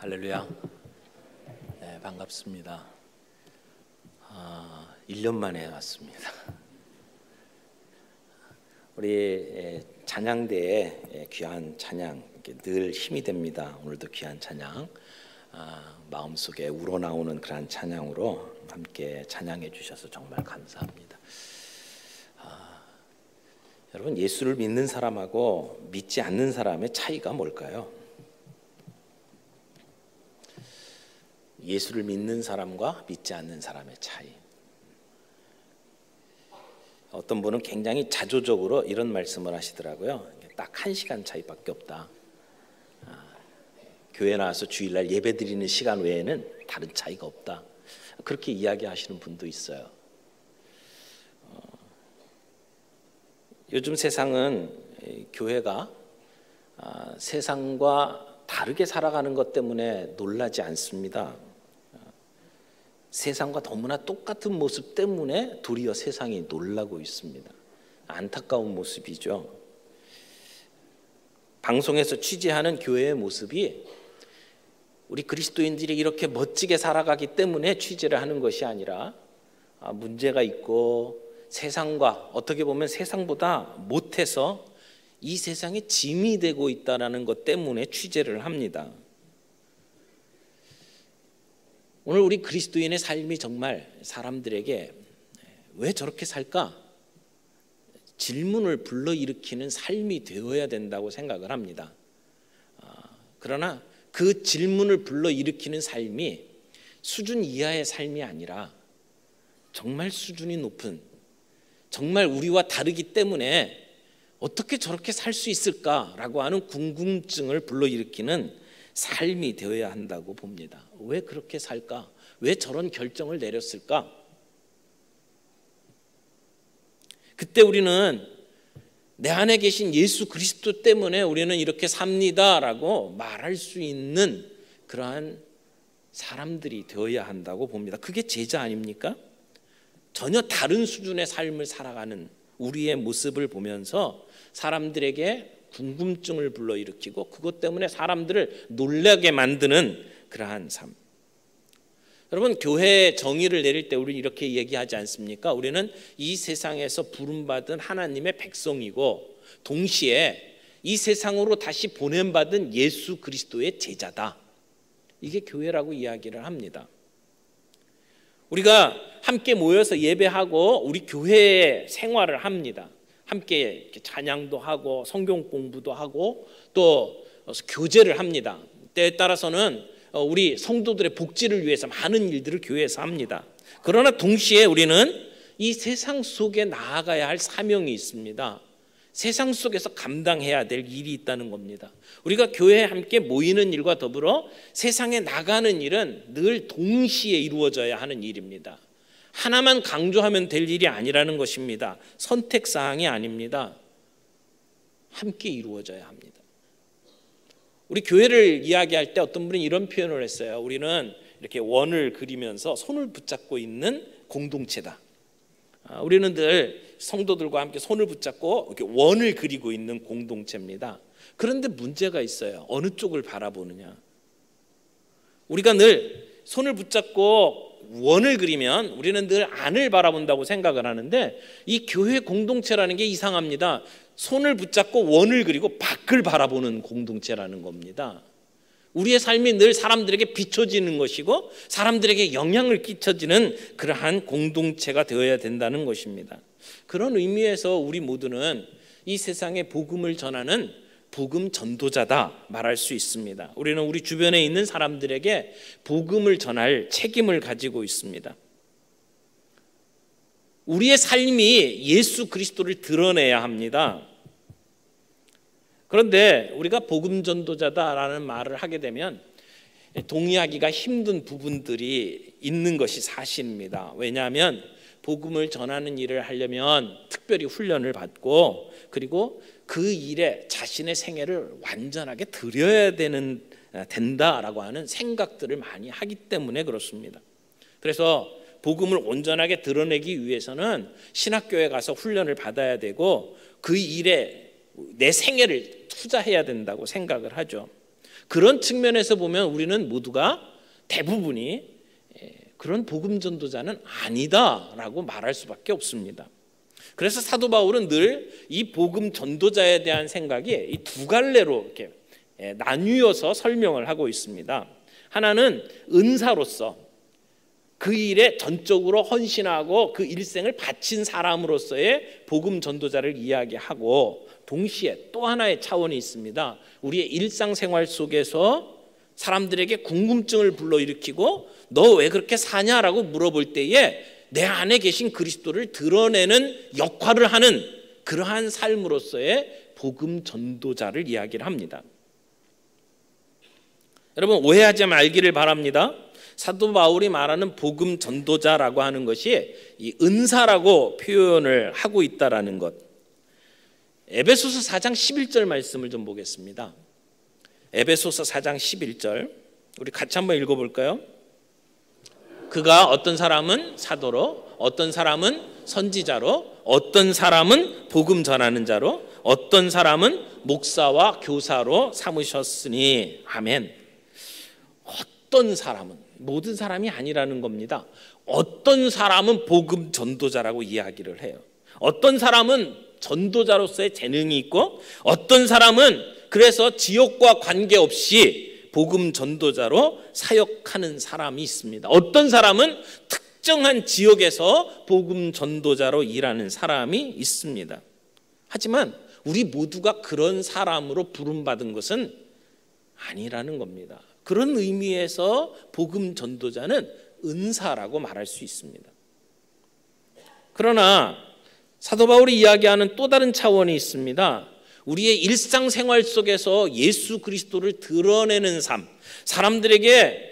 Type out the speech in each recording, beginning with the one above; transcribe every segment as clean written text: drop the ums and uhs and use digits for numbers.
할렐루야. 네, 반갑습니다. 1년 만에 왔습니다. 우리 찬양대에 귀한 찬양 늘 힘이 됩니다. 오늘도 귀한 찬양, 마음속에 우러나오는 그런 찬양으로 함께 찬양해 주셔서 정말 감사합니다. 여러분, 예수를 믿는 사람하고 믿지 않는 사람의 차이가 뭘까요? 예수를 믿는 사람과 믿지 않는 사람의 차이. 어떤 분은 굉장히 자조적으로 이런 말씀을 하시더라고요. 딱 1시간 차이밖에 없다. 교회 나와서 주일날 예배 드리는 시간 외에는 다른 차이가 없다. 그렇게 이야기하시는 분도 있어요. 요즘 세상은 교회가 세상과 다르게 살아가는 것 때문에 놀라지 않습니다. 세상과 너무나 똑같은 모습 때문에 도리어 세상이 놀라고 있습니다. 안타까운 모습이죠. 방송에서 취재하는 교회의 모습이 우리 그리스도인들이 이렇게 멋지게 살아가기 때문에 취재를 하는 것이 아니라 문제가 있고 세상과 어떻게 보면 세상보다 못해서 이 세상에 짐이 되고 있다는 것 때문에 취재를 합니다. 오늘 우리 그리스도인의 삶이 정말 사람들에게 왜 저렇게 살까? 질문을 불러일으키는 삶이 되어야 된다고 생각을 합니다. 그러나 그 질문을 불러일으키는 삶이 수준 이하의 삶이 아니라 정말 수준이 높은, 정말 우리와 다르기 때문에 어떻게 저렇게 살 수 있을까라고 하는 궁금증을 불러일으키는 삶이 되어야 한다고 봅니다. 왜 그렇게 살까? 왜 저런 결정을 내렸을까? 그때 우리는 내 안에 계신 예수 그리스도 때문에 우리는 이렇게 삽니다라고 말할 수 있는 그러한 사람들이 되어야 한다고 봅니다. 그게 제자 아닙니까? 전혀 다른 수준의 삶을 살아가는 우리의 모습을 보면서 사람들에게 궁금증을 불러일으키고 그것 때문에 사람들을 놀라게 만드는 그러한 삶. 여러분, 교회의 정의를 내릴 때 우리 이렇게 얘기하지 않습니까? 우리는 이 세상에서 부름받은 하나님의 백성이고 동시에 이 세상으로 다시 보냄받은 예수 그리스도의 제자다. 이게 교회라고 이야기를 합니다. 우리가 함께 모여서 예배하고 우리 교회의 생활을 합니다. 함께 찬양도 하고 성경 공부도 하고 또 교제를 합니다. 때에 따라서는 우리 성도들의 복지를 위해서 많은 일들을 교회에서 합니다. 그러나 동시에 우리는 이 세상 속에 나아가야 할 사명이 있습니다. 세상 속에서 감당해야 될 일이 있다는 겁니다. 우리가 교회에 함께 모이는 일과 더불어 세상에 나가는 일은 늘 동시에 이루어져야 하는 일입니다. 하나만 강조하면 될 일이 아니라는 것입니다. 선택사항이 아닙니다. 함께 이루어져야 합니다. 우리 교회를 이야기할 때 어떤 분이 이런 표현을 했어요. 우리는 이렇게 원을 그리면서 손을 붙잡고 있는 공동체다. 우리는 늘 성도들과 함께 손을 붙잡고 이렇게 원을 그리고 있는 공동체입니다. 그런데 문제가 있어요. 어느 쪽을 바라보느냐. 우리가 늘 손을 붙잡고 원을 그리면 우리는 늘 안을 바라본다고 생각을 하는데 이 교회 공동체라는 게 이상합니다. 손을 붙잡고 원을 그리고 밖을 바라보는 공동체라는 겁니다. 우리의 삶이 늘 사람들에게 비춰지는 것이고 사람들에게 영향을 끼쳐지는 그러한 공동체가 되어야 된다는 것입니다. 그런 의미에서 우리 모두는 이 세상에 복음을 전하는 복음 전도자다 말할 수 있습니다. 우리는 우리 주변에 있는 사람들에게 복음을 전할 책임을 가지고 있습니다. 우리의 삶이 예수 그리스도를 드러내야 합니다. 그런데 우리가 복음 전도자다라는 말을 하게 되면 동의하기가 힘든 부분들이 있는 것이 사실입니다. 왜냐하면 복음을 전하는 일을 하려면 특별히 훈련을 받고 그리고 그 일에 자신의 생애를 완전하게 드려야 된다라고 하는 생각들을 많이 하기 때문에 그렇습니다. 그래서 복음을 온전하게 드러내기 위해서는 신학교에 가서 훈련을 받아야 되고 그 일에 내 생애를 투자해야 된다고 생각을 하죠. 그런 측면에서 보면 우리는 모두가 대부분이 그런 복음 전도자는 아니다라고 말할 수밖에 없습니다. 그래서 사도 바울은 늘 이 복음 전도자에 대한 생각이 이 두 갈래로 이렇게 나뉘어서 설명을 하고 있습니다. 하나는 은사로서 그 일에 전적으로 헌신하고 그 일생을 바친 사람으로서의 복음 전도자를 이야기하고, 동시에 또 하나의 차원이 있습니다. 우리의 일상생활 속에서 사람들에게 궁금증을 불러일으키고 너 왜 그렇게 사냐라고 물어볼 때에 내 안에 계신 그리스도를 드러내는 역할을 하는 그러한 삶으로서의 복음 전도자를 이야기를 합니다. 여러분, 오해하지 말기를 바랍니다. 사도 바울이 말하는 복음 전도자라고 하는 것이 이 은사라고 표현을 하고 있다라는 것. 에베소서 4장 11절 말씀을 좀 보겠습니다. 에베소서 4장 11절 우리 같이 한번 읽어볼까요? 그가 어떤 사람은 사도로, 어떤 사람은 선지자로, 어떤 사람은 복음 전하는 자로, 어떤 사람은 목사와 교사로 삼으셨으니. 아멘. 어떤 사람은, 모든 사람이 아니라는 겁니다. 어떤 사람은 복음 전도자라고 이야기를 해요. 어떤 사람은 전도자로서의 재능이 있고, 어떤 사람은 그래서 지역과 관계없이 복음 전도자로 사역하는 사람이 있습니다. 어떤 사람은 특정한 지역에서 복음 전도자로 일하는 사람이 있습니다. 하지만 우리 모두가 그런 사람으로 부름받은 것은 아니라는 겁니다. 그런 의미에서 복음 전도자는 은사라고 말할 수 있습니다. 그러나 사도 바울이 이야기하는 또 다른 차원이 있습니다. 우리의 일상생활 속에서 예수 그리스도를 드러내는 삶, 사람들에게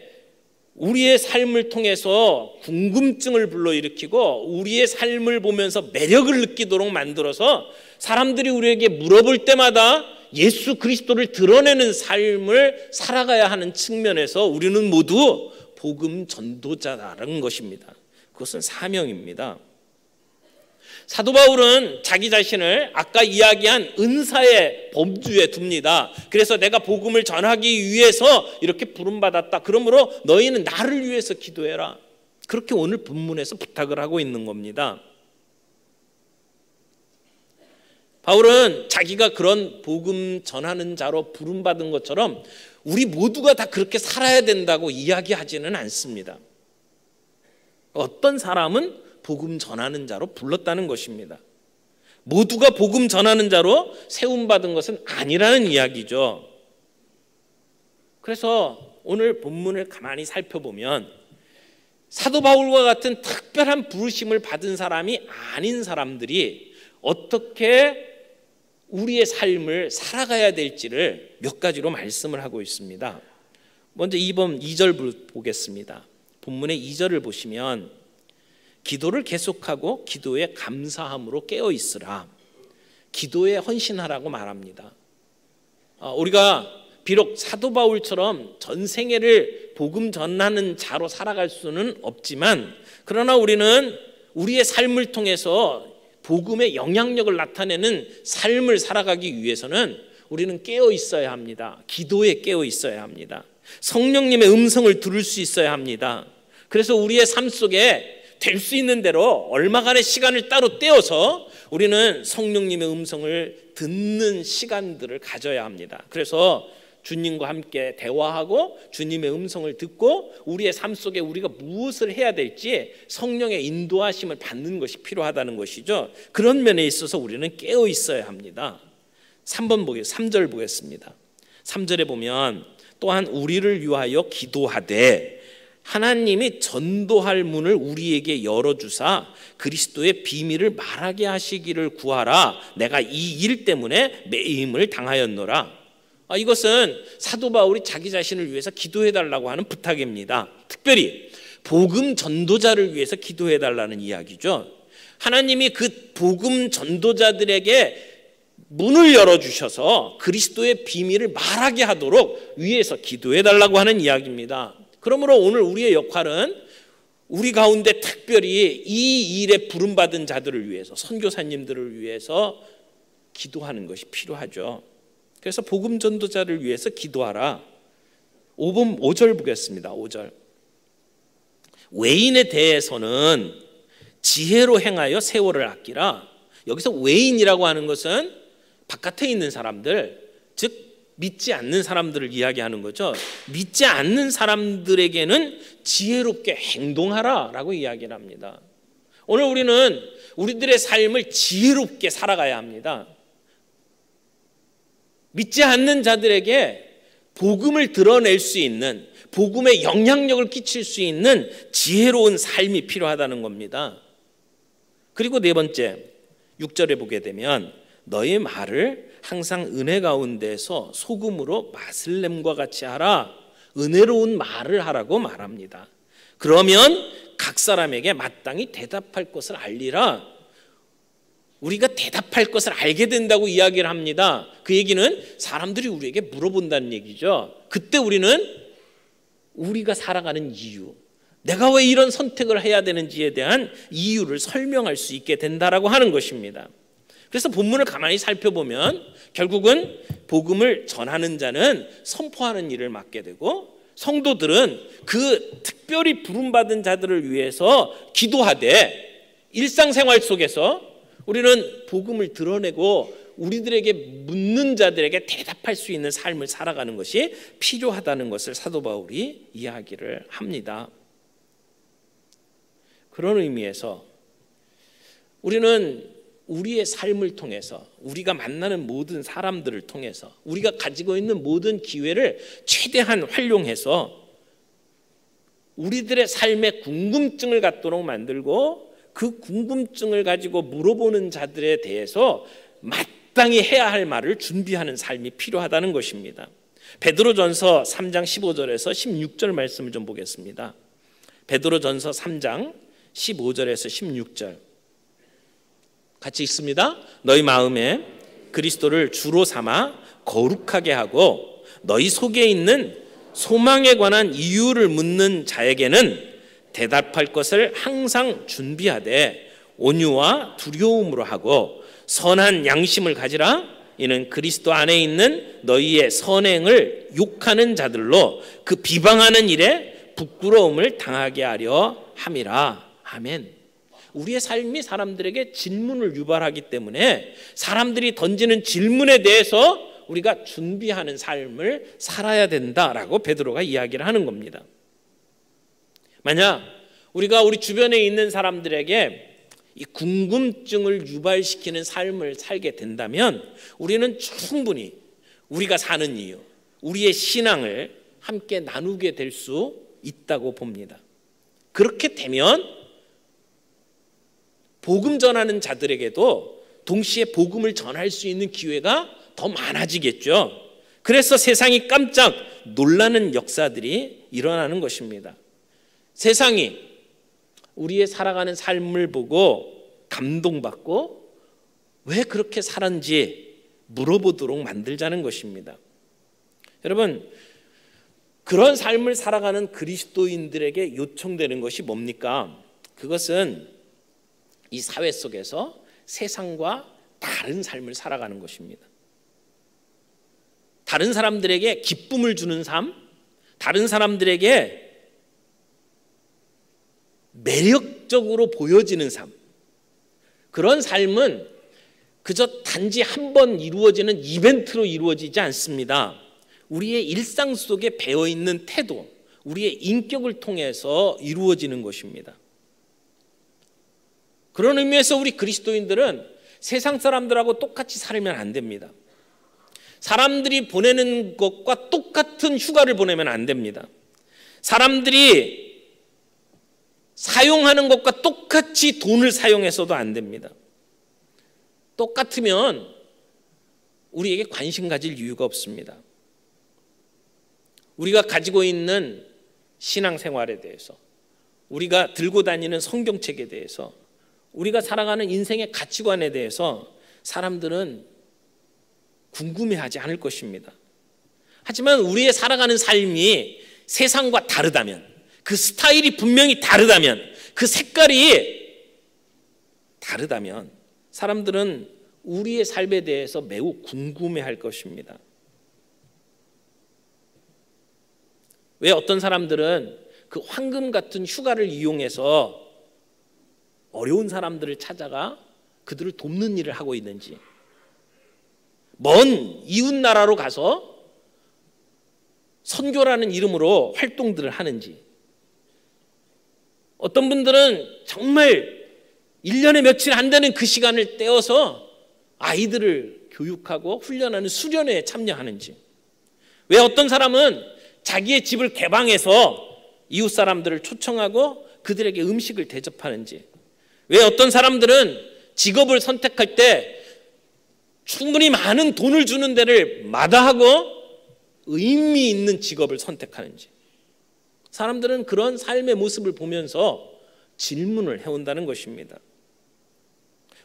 우리의 삶을 통해서 궁금증을 불러일으키고 우리의 삶을 보면서 매력을 느끼도록 만들어서 사람들이 우리에게 물어볼 때마다 예수 그리스도를 드러내는 삶을 살아가야 하는 측면에서 우리는 모두 복음 전도자라는 것입니다. 그것은 사명입니다. 사도 바울은 자기 자신을 아까 이야기한 은사의 범주에 둡니다. 그래서 내가 복음을 전하기 위해서 이렇게 부름받았다. 그러므로 너희는 나를 위해서 기도해라. 그렇게 오늘 본문에서 부탁을 하고 있는 겁니다. 바울은 자기가 그런 복음 전하는 자로 부름받은 것처럼 우리 모두가 다 그렇게 살아야 된다고 이야기하지는 않습니다. 어떤 사람은 복음 전하는 자로 불렀다는 것입니다. 모두가 복음 전하는 자로 세움받은 것은 아니라는 이야기죠. 그래서 오늘 본문을 가만히 살펴보면 사도 바울과 같은 특별한 부르심을 받은 사람이 아닌 사람들이 어떻게 우리의 삶을 살아가야 될지를 몇 가지로 말씀을 하고 있습니다. 먼저 2절 보겠습니다. 본문의 2절을 보시면 기도를 계속하고 기도에 감사함으로 깨어 있으라. 기도에 헌신하라고 말합니다. 우리가 비록 사도 바울처럼 전생애를 복음 전하는 자로 살아갈 수는 없지만, 그러나 우리는 우리의 삶을 통해서 복음의 영향력을 나타내는 삶을 살아가기 위해서는 우리는 깨어 있어야 합니다. 기도에 깨어 있어야 합니다. 성령님의 음성을 들을 수 있어야 합니다. 그래서 우리의 삶 속에 될 수 있는 대로 얼마간의 시간을 따로 떼어서 우리는 성령님의 음성을 듣는 시간들을 가져야 합니다. 그래서 주님과 함께 대화하고 주님의 음성을 듣고 우리의 삶 속에 우리가 무엇을 해야 될지 성령의 인도하심을 받는 것이 필요하다는 것이죠. 그런 면에 있어서 우리는 깨어 있어야 합니다. 3절 보겠습니다. 3절에 보면 또한 우리를 위하여 기도하되 하나님이 전도할 문을 우리에게 열어주사 그리스도의 비밀을 말하게 하시기를 구하라. 내가 이 일 때문에 매임을 당하였노라. 이것은 사도 바울이 자기 자신을 위해서 기도해달라고 하는 부탁입니다. 특별히 복음 전도자를 위해서 기도해달라는 이야기죠. 하나님이 그 복음 전도자들에게 문을 열어주셔서 그리스도의 비밀을 말하게 하도록 위해서 기도해달라고 하는 이야기입니다. 그러므로 오늘 우리의 역할은 우리 가운데 특별히 이 일에 부름받은 자들을 위해서, 선교사님들을 위해서 기도하는 것이 필요하죠. 그래서 복음 전도자를 위해서 기도하라. 5절 보겠습니다. 5절. 외인에 대해서는 지혜로 행하여 세월을 아끼라. 여기서 외인이라고 하는 것은 바깥에 있는 사람들, 즉 믿지 않는 사람들을 이야기하는 거죠. 믿지 않는 사람들에게는 지혜롭게 행동하라 라고 이야기를 합니다. 오늘 우리는 우리들의 삶을 지혜롭게 살아가야 합니다. 믿지 않는 자들에게 복음을 드러낼 수 있는, 복음에 영향력을 끼칠 수 있는 지혜로운 삶이 필요하다는 겁니다. 그리고 네 번째, 6절에 보게 되면 너의 말을 항상 은혜 가운데서 소금으로 맛을 냄과 같이 하라. 은혜로운 말을 하라고 말합니다. 그러면 각 사람에게 마땅히 대답할 것을 알리라. 우리가 대답할 것을 알게 된다고 이야기를 합니다. 그 얘기는 사람들이 우리에게 물어본다는 얘기죠. 그때 우리는 우리가 살아가는 이유, 내가 왜 이런 선택을 해야 되는지에 대한 이유를 설명할 수 있게 된다라고 하는 것입니다. 그래서 본문을 가만히 살펴보면 결국은 복음을 전하는 자는 선포하는 일을 맡게 되고, 성도들은 그 특별히 부름받은 자들을 위해서 기도하되, 일상생활 속에서 우리는 복음을 드러내고 우리들에게 묻는 자들에게 대답할 수 있는 삶을 살아가는 것이 필요하다는 것을 사도 바울이 이야기를 합니다. 그런 의미에서 우리는 우리의 삶을 통해서, 우리가 만나는 모든 사람들을 통해서, 우리가 가지고 있는 모든 기회를 최대한 활용해서 우리들의 삶에 궁금증을 갖도록 만들고, 그 궁금증을 가지고 물어보는 자들에 대해서 마땅히 해야 할 말을 준비하는 삶이 필요하다는 것입니다. 베드로전서 3장 15절에서 16절 말씀을 좀 보겠습니다. 베드로전서 3장 15절에서 16절 같이 읽습니다. 너희 마음에 그리스도를 주로 삼아 거룩하게 하고, 너희 속에 있는 소망에 관한 이유를 묻는 자에게는 대답할 것을 항상 준비하되 온유와 두려움으로 하고 선한 양심을 가지라. 이는 그리스도 안에 있는 너희의 선행을 욕하는 자들로 그 비방하는 일에 부끄러움을 당하게 하려 함이라. 아멘. 우리의 삶이 사람들에게 질문을 유발하기 때문에 사람들이 던지는 질문에 대해서 우리가 준비하는 삶을 살아야 된다라고 베드로가 이야기를 하는 겁니다. 만약 우리가 우리 주변에 있는 사람들에게 이 궁금증을 유발시키는 삶을 살게 된다면 우리는 충분히 우리가 사는 이유, 우리의 신앙을 함께 나누게 될 수 있다고 봅니다. 그렇게 되면 복음 전하는 자들에게도 동시에 복음을 전할 수 있는 기회가 더 많아지겠죠. 그래서 세상이 깜짝 놀라는 역사들이 일어나는 것입니다. 세상이 우리의 살아가는 삶을 보고 감동받고 왜 그렇게 살았는지 물어보도록 만들자는 것입니다. 여러분, 그런 삶을 살아가는 그리스도인들에게 요청되는 것이 뭡니까? 그것은 이 사회 속에서 세상과 다른 삶을 살아가는 것입니다. 다른 사람들에게 기쁨을 주는 삶, 다른 사람들에게 매력적으로 보여지는 삶, 그런 삶은 그저 단지 한 번 이루어지는 이벤트로 이루어지지 않습니다. 우리의 일상 속에 배어있는 태도, 우리의 인격을 통해서 이루어지는 것입니다. 그런 의미에서 우리 그리스도인들은 세상 사람들하고 똑같이 살면 안 됩니다. 사람들이 보내는 것과 똑같은 휴가를 보내면 안 됩니다. 사람들이 사용하는 것과 똑같이 돈을 사용해서도 안 됩니다. 똑같으면 우리에게 관심 가질 이유가 없습니다. 우리가 가지고 있는 신앙생활에 대해서, 우리가 들고 다니는 성경책에 대해서, 우리가 살아가는 인생의 가치관에 대해서 사람들은 궁금해하지 않을 것입니다. 하지만 우리의 살아가는 삶이 세상과 다르다면, 그 스타일이 분명히 다르다면, 그 색깔이 다르다면 사람들은 우리의 삶에 대해서 매우 궁금해할 것입니다. 왜 어떤 사람들은 그 황금 같은 휴가를 이용해서 어려운 사람들을 찾아가 그들을 돕는 일을 하고 있는지, 먼 이웃 나라로 가서 선교라는 이름으로 활동들을 하는지, 어떤 분들은 정말 1년에 며칠 안 되는 그 시간을 떼어서 아이들을 교육하고 훈련하는 수련회에 참여하는지, 왜 어떤 사람은 자기의 집을 개방해서 이웃 사람들을 초청하고 그들에게 음식을 대접하는지, 왜 어떤 사람들은 직업을 선택할 때 충분히 많은 돈을 주는 데를 마다하고 의미 있는 직업을 선택하는지, 사람들은 그런 삶의 모습을 보면서 질문을 해온다는 것입니다.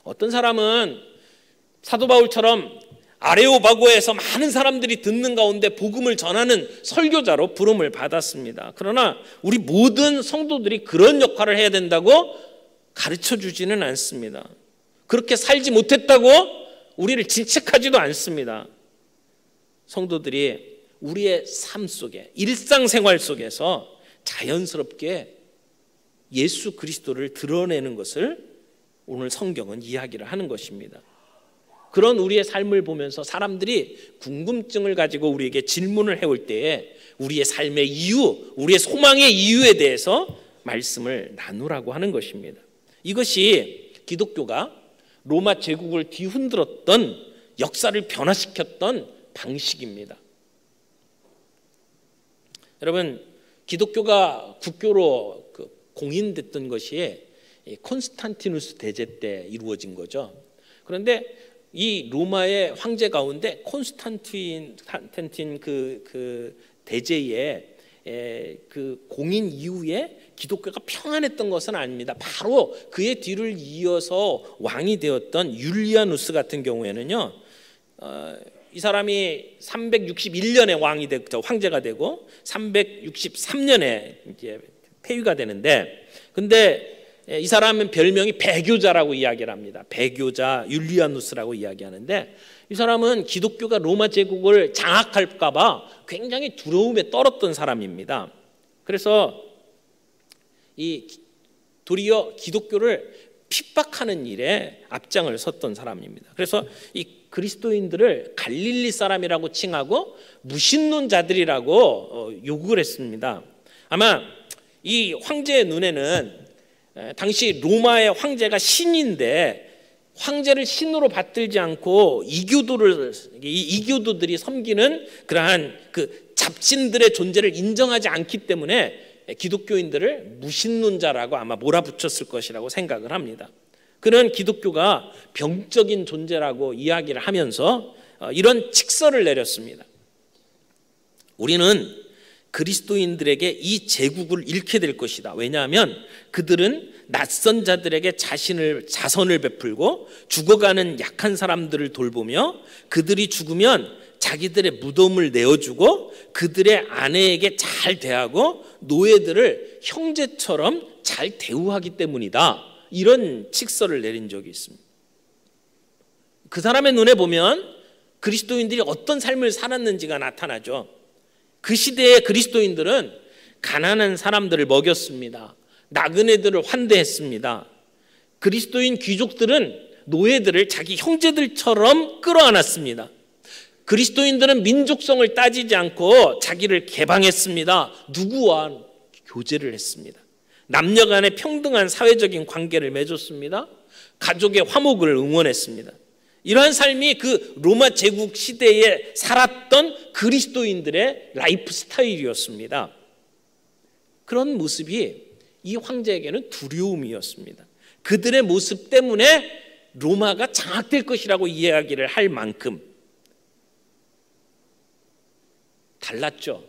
어떤 사람은 사도 바울처럼 아레오바고에서 많은 사람들이 듣는 가운데 복음을 전하는 설교자로 부름을 받았습니다. 그러나 우리 모든 성도들이 그런 역할을 해야 된다고 가르쳐 주지는 않습니다. 그렇게 살지 못했다고 우리를 질책하지도 않습니다. 성도들이 우리의 삶 속에, 일상생활 속에서 자연스럽게 예수 그리스도를 드러내는 것을 오늘 성경은 이야기를 하는 것입니다. 그런 우리의 삶을 보면서 사람들이 궁금증을 가지고 우리에게 질문을 해올 때에 우리의 삶의 이유, 우리의 소망의 이유에 대해서 말씀을 나누라고 하는 것입니다. 이것이 기독교가 로마 제국을 뒤흔들었던, 역사를 변화시켰던 방식입니다. 여러분, 기독교가 국교로 공인됐던 것이 콘스탄티누스 대제 때 이루어진 거죠. 그런데 이 로마의 황제 가운데 콘스탄틴 그 대제의 그 공인 이후에 기독교가 평안했던 것은 아닙니다. 바로 그의 뒤를 이어서 왕이 되었던 율리아누스 같은 경우에는요, 이 사람이 361년에 왕이 되고 황제가 되고 363년에 이제 폐위가 되는데, 근데 이 사람은 별명이 배교자라고 이야기를 합니다. 배교자 율리아누스라고 이야기하는데, 이 사람은 기독교가 로마 제국을 장악할까 봐 굉장히 두려움에 떨었던 사람입니다. 그래서 도리어 기독교를 핍박하는 일에 앞장을 섰던 사람입니다. 그래서 이 그리스도인들을 갈릴리 사람이라고 칭하고 무신론자들이라고 욕을 했습니다. 아마 이 황제의 눈에는 당시 로마의 황제가 신인데 황제를 신으로 받들지 않고 이교도들이 섬기는 그러한 그 잡신들의 존재를 인정하지 않기 때문에 기독교인들을 무신론자라고 아마 몰아붙였을 것이라고 생각을 합니다. 그는 기독교가 병적인 존재라고 이야기를 하면서 이런 칙서를 내렸습니다. 우리는 그리스도인들에게 이 제국을 잃게 될 것이다. 왜냐하면 그들은 낯선 자들에게 자선을 베풀고 죽어가는 약한 사람들을 돌보며 그들이 죽으면 자기들의 무덤을 내어주고 그들의 아내에게 잘 대하고 노예들을 형제처럼 잘 대우하기 때문이다. 이런 칙서를 내린 적이 있습니다. 그 사람의 눈에 보면 그리스도인들이 어떤 삶을 살았는지가 나타나죠. 그 시대의 그리스도인들은 가난한 사람들을 먹였습니다. 나그네들을 환대했습니다. 그리스도인 귀족들은 노예들을 자기 형제들처럼 끌어안았습니다. 그리스도인들은 민족성을 따지지 않고 자기를 개방했습니다. 누구와 교제를 했습니다. 남녀 간의 평등한 사회적인 관계를 맺었습니다. 가족의 화목을 응원했습니다. 이러한 삶이 그 로마 제국 시대에 살았던 그리스도인들의 라이프 스타일이었습니다. 그런 모습이 이 황제에게는 두려움이었습니다. 그들의 모습 때문에 로마가 장악될 것이라고 이야기를 할 만큼 달랐죠.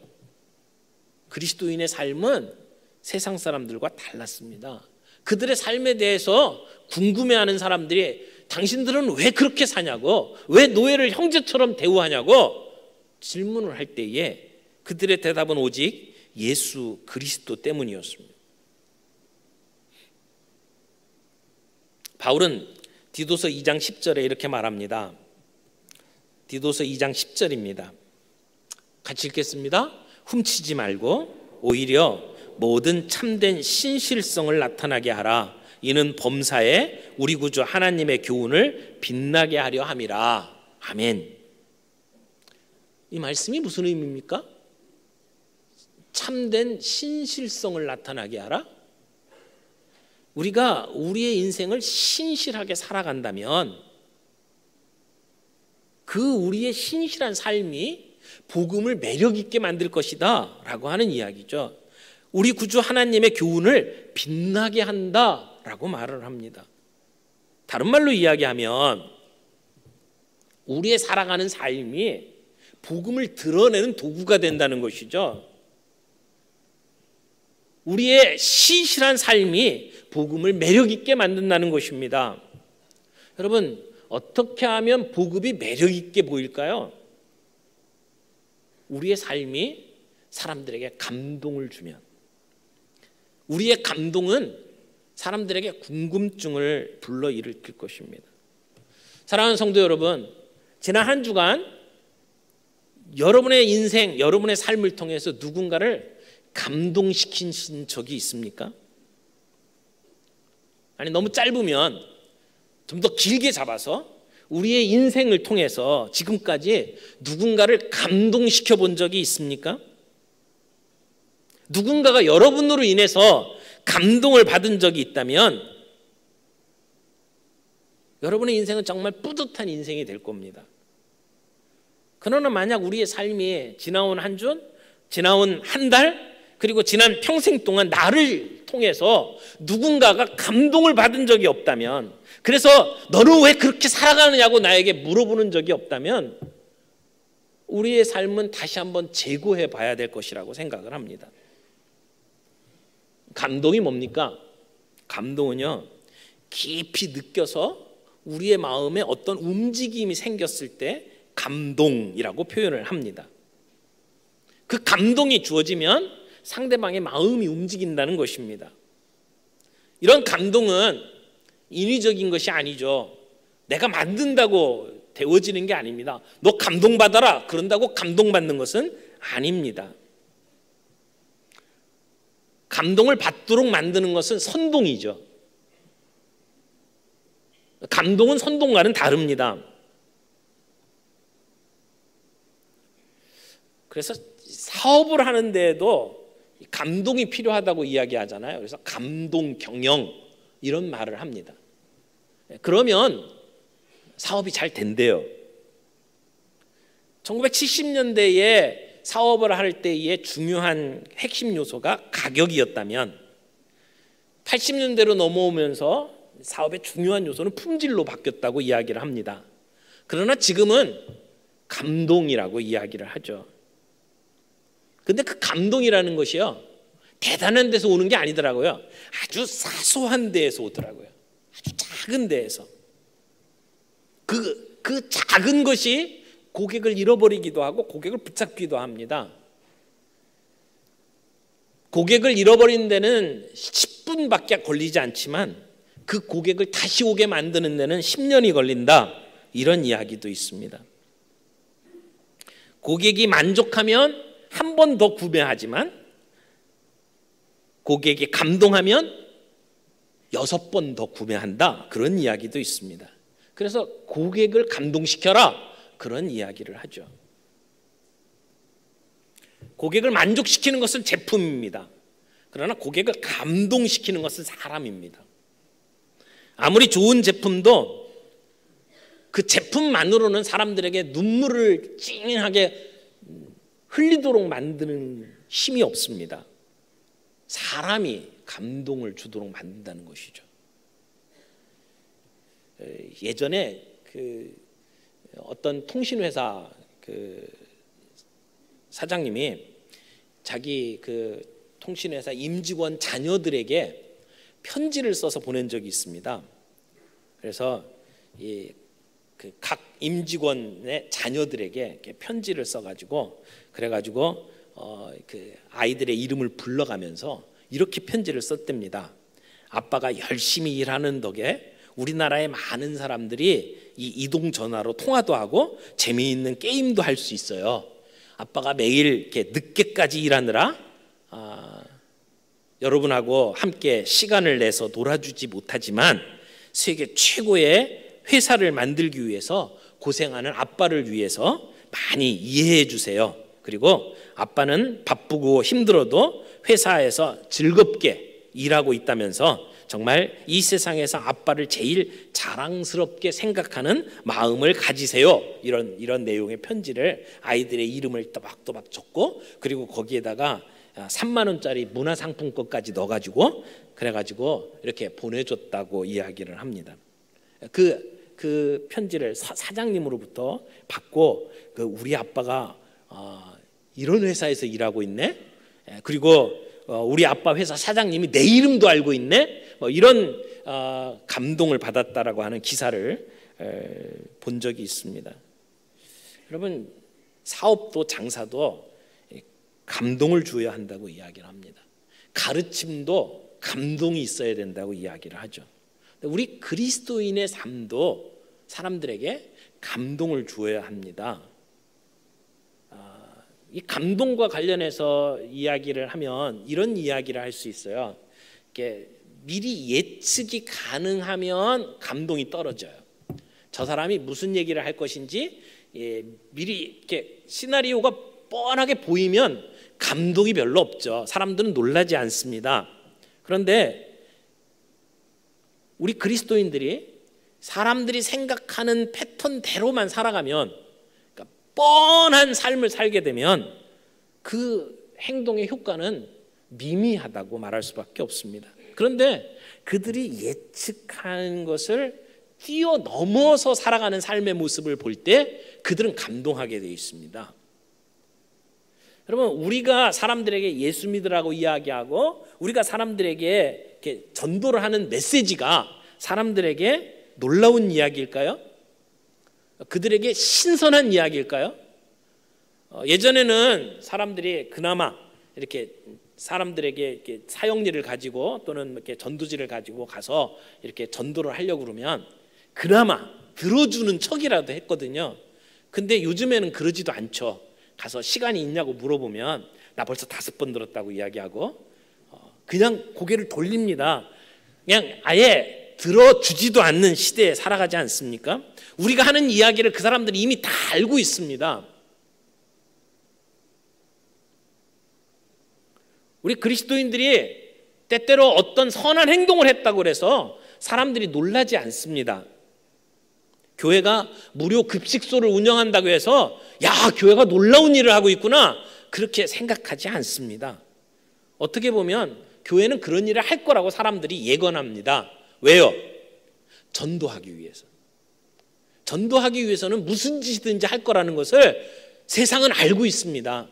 그리스도인의 삶은 세상 사람들과 달랐습니다. 그들의 삶에 대해서 궁금해하는 사람들이 당신들은 왜 그렇게 사냐고, 왜 노예를 형제처럼 대우하냐고 질문을 할 때에 그들의 대답은 오직 예수 그리스도 때문이었습니다. 바울은 디도서 2장 10절에 이렇게 말합니다. 디도서 2장 10절입니다. 같이 읽겠습니다. 훔치지 말고 오히려 모든 참된 신실성을 나타나게 하라. 이는 범사에 우리 구주 하나님의 교훈을 빛나게 하려 함이라. 아멘. 이 말씀이 무슨 의미입니까? 참된 신실성을 나타나게 하라? 우리가 우리의 인생을 신실하게 살아간다면 그 우리의 신실한 삶이 복음을 매력 있게 만들 것이다 라고 하는 이야기죠. 우리 구주 하나님의 교훈을 빛나게 한다라고 말을 합니다. 다른 말로 이야기하면 우리의 살아가는 삶이 복음을 드러내는 도구가 된다는 것이죠. 우리의 신실한 삶이 복음을 매력 있게 만든다는 것입니다. 여러분, 어떻게 하면 복음이 매력 있게 보일까요? 우리의 삶이 사람들에게 감동을 주면, 우리의 감동은 사람들에게 궁금증을 불러일으킬 것입니다. 사랑하는 성도 여러분, 지난 한 주간 여러분의 인생, 여러분의 삶을 통해서 누군가를 감동시킨 적이 있습니까? 아니, 너무 짧으면 좀 더 길게 잡아서 우리의 인생을 통해서 지금까지 누군가를 감동시켜 본 적이 있습니까? 누군가가 여러분으로 인해서 감동을 받은 적이 있다면 여러분의 인생은 정말 뿌듯한 인생이 될 겁니다. 그러나 만약 우리의 삶이 지나온 한 주, 지나온 한 달, 그리고 지난 평생 동안 나를 통해서 누군가가 감동을 받은 적이 없다면, 그래서 너는 왜 그렇게 살아가느냐고 나에게 물어보는 적이 없다면 우리의 삶은 다시 한번 재고해 봐야 될 것이라고 생각을 합니다. 감동이 뭡니까? 감동은요, 깊이 느껴서 우리의 마음에 어떤 움직임이 생겼을 때 감동이라고 표현을 합니다. 그 감동이 주어지면 상대방의 마음이 움직인다는 것입니다. 이런 감동은 인위적인 것이 아니죠. 내가 만든다고 되어지는 게 아닙니다. 너 감동받아라 그런다고 감동받는 것은 아닙니다. 감동을 받도록 만드는 것은 선동이죠. 감동은 선동과는 다릅니다. 그래서 사업을 하는데도 감동이 필요하다고 이야기하잖아요. 그래서 감동 경영 이런 말을 합니다. 그러면 사업이 잘 된대요. 1970년대에 사업을 할 때의 중요한 핵심 요소가 가격이었다면 80년대로 넘어오면서 사업의 중요한 요소는 품질로 바뀌었다고 이야기를 합니다. 그러나 지금은 감동이라고 이야기를 하죠. 근데 그 감동이라는 것이요, 대단한 데서 오는 게 아니더라고요. 아주 사소한 데에서 오더라고요. 아주 작은 데에서. 그 작은 것이 고객을 잃어버리기도 하고 고객을 붙잡기도 합니다. 고객을 잃어버린 데는 10분밖에 걸리지 않지만 그 고객을 다시 오게 만드는 데는 10년이 걸린다, 이런 이야기도 있습니다. 고객이 만족하면 한 번 더 구매하지만 고객이 감동하면 6번 더 구매한다, 그런 이야기도 있습니다. 그래서 고객을 감동시켜라, 그런 이야기를 하죠. 고객을 만족시키는 것은 제품입니다. 그러나 고객을 감동시키는 것은 사람입니다. 아무리 좋은 제품도 그 제품만으로는 사람들에게 눈물을 찡하게 흘리도록 만드는 힘이 없습니다. 사람이 감동을 주도록 만든다는 것이죠. 예전에 어떤 통신회사 사장님이 자기 통신회사 임직원 자녀들에게 편지를 써서 보낸 적이 있습니다. 그래서 각 임직원의 자녀들에게 이렇게 편지를 써가지고 그래가지고 아이들의 이름을 불러가면서 이렇게 편지를 썼답니다. 아빠가 열심히 일하는 덕에 우리나라의 많은 사람들이 이 이동 전화로 통화도 하고 재미있는 게임도 할 수 있어요. 아빠가 매일 이렇게 늦게까지 일하느라 여러분하고 함께 시간을 내서 놀아주지 못하지만 세계 최고의 회사를 만들기 위해서 고생하는 아빠를 위해서 많이 이해해 주세요. 그리고 아빠는 바쁘고 힘들어도 회사에서 즐겁게 일하고 있다면서 정말 이 세상에서 아빠를 제일 자랑스럽게 생각하는 마음을 가지세요. 이런 내용의 편지를 아이들의 이름을 또박또박 적고 그리고 거기에다가 3만 원짜리 문화상품권까지 넣어가지고 그래가지고 이렇게 보내줬다고 이야기를 합니다. 그 편지를 사장님으로부터 받고 우리 아빠가 이런 회사에서 일하고 있네. 그리고 우리 아빠 회사 사장님이 내 이름도 알고 있네. 이런 감동을 받았다라고 하는 기사를 본 적이 있습니다. 여러분 사업도 장사도 감동을 주어야 한다고 이야기를 합니다. 가르침도 감동이 있어야 된다고 이야기를 하죠. 우리 그리스도인의 삶도 사람들에게 감동을 주어야 합니다. 이 감동과 관련해서 이야기를 하면 이런 이야기를 할 수 있어요. 이렇게 미리 예측이 가능하면 감동이 떨어져요. 저 사람이 무슨 얘기를 할 것인지 미리 이렇게 시나리오가 뻔하게 보이면 감동이 별로 없죠. 사람들은 놀라지 않습니다. 그런데 우리 그리스도인들이 사람들이 생각하는 패턴대로만 살아가면, 그러니까 뻔한 삶을 살게 되면 그 행동의 효과는 미미하다고 말할 수밖에 없습니다. 그런데 그들이 예측한 것을 뛰어넘어서 살아가는 삶의 모습을 볼 때 그들은 감동하게 되어 있습니다. 여러분, 우리가 사람들에게 예수 믿으라고 이야기하고 우리가 사람들에게 이렇게 전도를 하는 메시지가 사람들에게 놀라운 이야기일까요? 그들에게 신선한 이야기일까요? 예전에는 사람들이 그나마 이렇게 사람들에게 이렇게 사역리를 가지고 또는 이렇게 전도지를 가지고 가서 이렇게 전도를 하려고 그러면 그나마 들어주는 척이라도 했거든요. 근데 요즘에는 그러지도 않죠. 가서 시간이 있냐고 물어보면 나 벌써 5번 들었다고 이야기하고 그냥 고개를 돌립니다. 그냥 아예 들어주지도 않는 시대에 살아가지 않습니까? 우리가 하는 이야기를 그 사람들이 이미 다 알고 있습니다. 우리 그리스도인들이 때때로 어떤 선한 행동을 했다고 해서 사람들이 놀라지 않습니다. 교회가 무료 급식소를 운영한다고 해서 야, 교회가 놀라운 일을 하고 있구나, 그렇게 생각하지 않습니다. 어떻게 보면 교회는 그런 일을 할 거라고 사람들이 예견합니다. 왜요? 전도하기 위해서. 전도하기 위해서는 무슨 짓이든지 할 거라는 것을 세상은 알고 있습니다.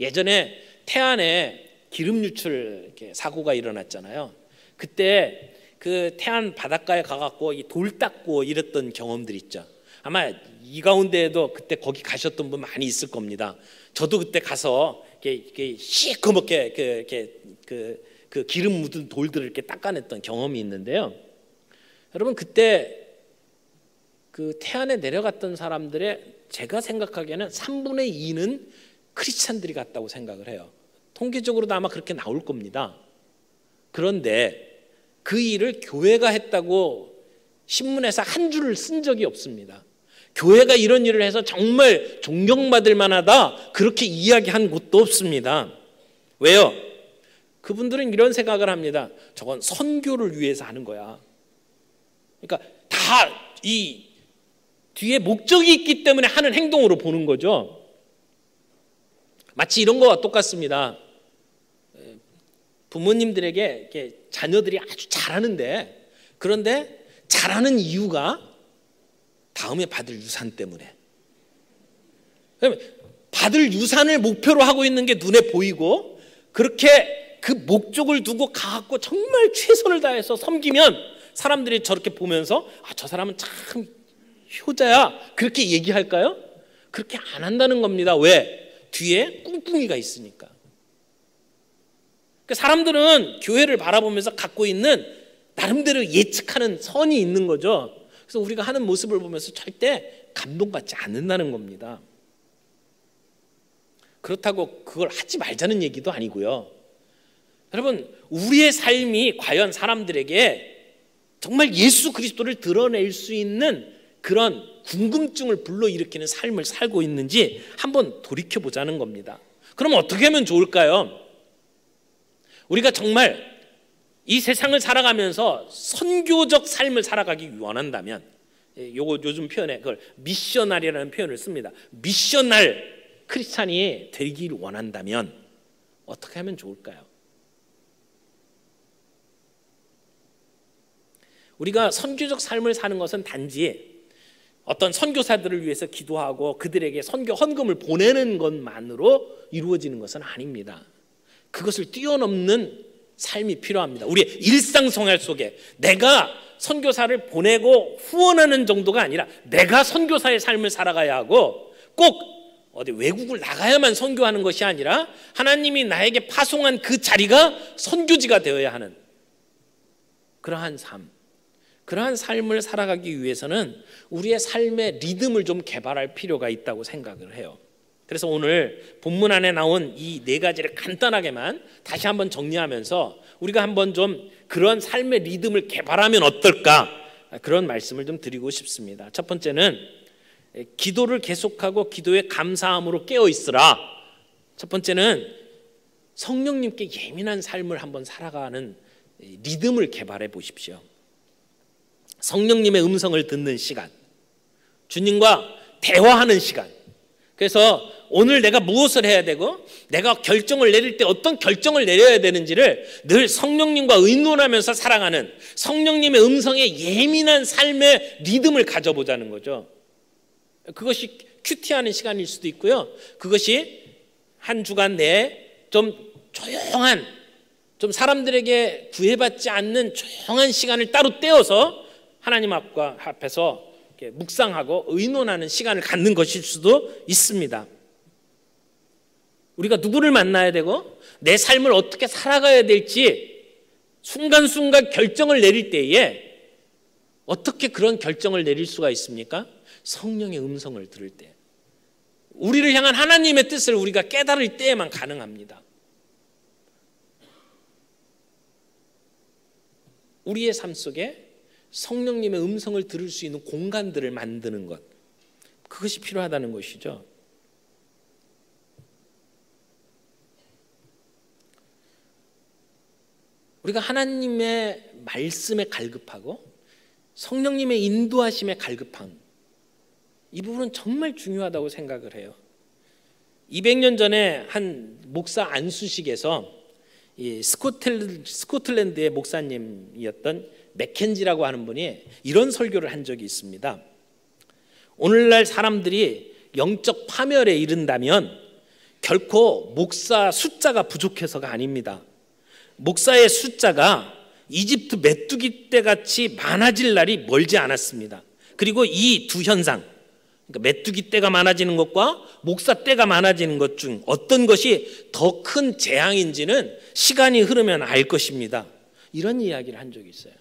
예전에 태안에 기름 유출 이렇게 사고가 일어났잖아요. 그때 그 태안 바닷가에 가갖고 이 돌 닦고 이랬던 경험들 있죠. 아마 이 가운데에도 그때 거기 가셨던 분 많이 있을 겁니다. 저도 그때 가서 이렇게 시커멓게 그 기름 묻은 돌들을 이렇게 닦아냈던 경험이 있는데요. 여러분, 그때 그 태안에 내려갔던 사람들의 제가 생각하기에는 3분의 2는 크리스찬들이 갔다고 생각을 해요. 통계적으로도 아마 그렇게 나올 겁니다. 그런데 그 일을 교회가 했다고 신문에서 한 줄을 쓴 적이 없습니다. 교회가 이런 일을 해서 정말 존경받을 만하다, 그렇게 이야기한 곳도 없습니다. 왜요? 그분들은 이런 생각을 합니다. 저건 선교를 위해서 하는 거야. 그러니까 다 이 뒤에 목적이 있기 때문에 하는 행동으로 보는 거죠. 마치 이런 거와 똑같습니다. 부모님들에게 이렇게 자녀들이 아주 잘하는데, 그런데 잘하는 이유가 다음에 받을 유산 때문에. 받을 유산을 목표로 하고 있는 게 눈에 보이고 그렇게 그 목적을 두고 가갖고 정말 최선을 다해서 섬기면 사람들이 저렇게 보면서 아, 저 사람은 참 효자야, 그렇게 얘기할까요? 그렇게 안 한다는 겁니다. 왜? 뒤에 꿍꿍이가 있으니까. 사람들은 교회를 바라보면서 갖고 있는 나름대로 예측하는 선이 있는 거죠. 그래서 우리가 하는 모습을 보면서 절대 감동받지 않는다는 겁니다. 그렇다고 그걸 하지 말자는 얘기도 아니고요. 여러분, 우리의 삶이 과연 사람들에게 정말 예수 그리스도를 드러낼 수 있는 그런 궁금증을 불러일으키는 삶을 살고 있는지 한번 돌이켜보자는 겁니다. 그럼 어떻게 하면 좋을까요? 우리가 정말 이 세상을 살아가면서 선교적 삶을 살아가기 원한다면, 요거 요즘 표현에 그걸 미셔널이라는 표현을 씁니다. 미셔널 크리스찬이 되기를 원한다면 어떻게 하면 좋을까요? 우리가 선교적 삶을 사는 것은 단지 어떤 선교사들을 위해서 기도하고 그들에게 선교 헌금을 보내는 것만으로 이루어지는 것은 아닙니다. 그것을 뛰어넘는 삶이 필요합니다. 우리의 일상생활 속에 내가 선교사를 보내고 후원하는 정도가 아니라 내가 선교사의 삶을 살아가야 하고, 꼭 어디 외국을 나가야만 선교하는 것이 아니라 하나님이 나에게 파송한 그 자리가 선교지가 되어야 하는 그러한 삶, 그러한 삶을 살아가기 위해서는 우리의 삶의 리듬을 좀 개발할 필요가 있다고 생각을 해요. 그래서 오늘 본문 안에 나온 이 네 가지를 간단하게만 다시 한번 정리하면서 우리가 한번 좀 그런 삶의 리듬을 개발하면 어떨까, 그런 말씀을 좀 드리고 싶습니다. 첫 번째는 기도를 계속하고 기도에 감사함으로 깨어 있으라. 첫 번째는 성령님께 예민한 삶을 한번 살아가는 리듬을 개발해 보십시오. 성령님의 음성을 듣는 시간, 주님과 대화하는 시간. 그래서 오늘 내가 무엇을 해야 되고 내가 결정을 내릴 때 어떤 결정을 내려야 되는지를 늘 성령님과 의논하면서 살아가는 성령님의 음성에 예민한 삶의 리듬을 가져보자는 거죠. 그것이 큐티하는 시간일 수도 있고요. 그것이 한 주간 내에 좀 조용한, 좀 사람들에게 구애받지 않는 조용한 시간을 따로 떼어서 하나님 앞에서 묵상하고 의논하는 시간을 갖는 것일 수도 있습니다. 우리가 누구를 만나야 되고 내 삶을 어떻게 살아가야 될지 순간순간 결정을 내릴 때에 어떻게 그런 결정을 내릴 수가 있습니까? 성령의 음성을 들을 때, 우리를 향한 하나님의 뜻을 우리가 깨달을 때에만 가능합니다. 우리의 삶 속에 성령님의 음성을 들을 수 있는 공간들을 만드는 것, 그것이 필요하다는 것이죠. 우리가 하나님의 말씀에 갈급하고 성령님의 인도하심에 갈급함, 이 부분은 정말 중요하다고 생각을 해요. 200년 전에 한 목사 안수식에서 이 스코틀랜드의 목사님이었던 맥켄지라고 하는 분이 이런 설교를 한 적이 있습니다. 오늘날 사람들이 영적 파멸에 이른다면 결코 목사 숫자가 부족해서가 아닙니다. 목사의 숫자가 이집트 메뚜기 떼 같이 많아질 날이 멀지 않았습니다. 그리고 이 두 현상, 그러니까 메뚜기 떼가 많아지는 것과 목사 떼가 많아지는 것 중 어떤 것이 더 큰 재앙인지는 시간이 흐르면 알 것입니다. 이런 이야기를 한 적이 있어요.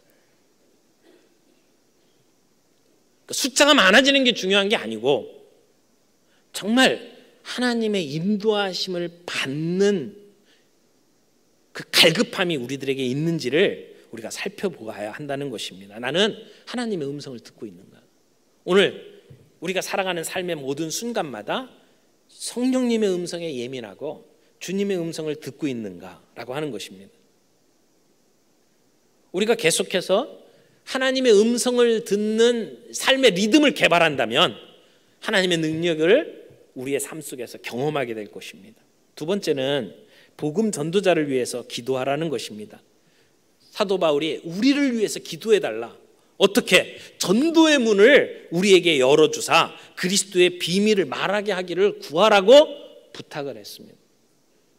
그러니까 숫자가 많아지는 게 중요한 게 아니고 정말 하나님의 인도하심을 받는 그 갈급함이 우리들에게 있는지를 우리가 살펴보아야 한다는 것입니다. 나는 하나님의 음성을 듣고 있는가? 오늘 우리가 살아가는 삶의 모든 순간마다 성령님의 음성에 예민하고 주님의 음성을 듣고 있는가라고 하는 것입니다. 우리가 계속해서 하나님의 음성을 듣는 삶의 리듬을 개발한다면 하나님의 능력을 우리의 삶 속에서 경험하게 될 것입니다. 두 번째는 복음 전도자를 위해서 기도하라는 것입니다. 사도 바울이 우리를 위해서 기도해달라. 어떻게? 전도의 문을 우리에게 열어주사 그리스도의 비밀을 말하게 하기를 구하라고 부탁을 했습니다.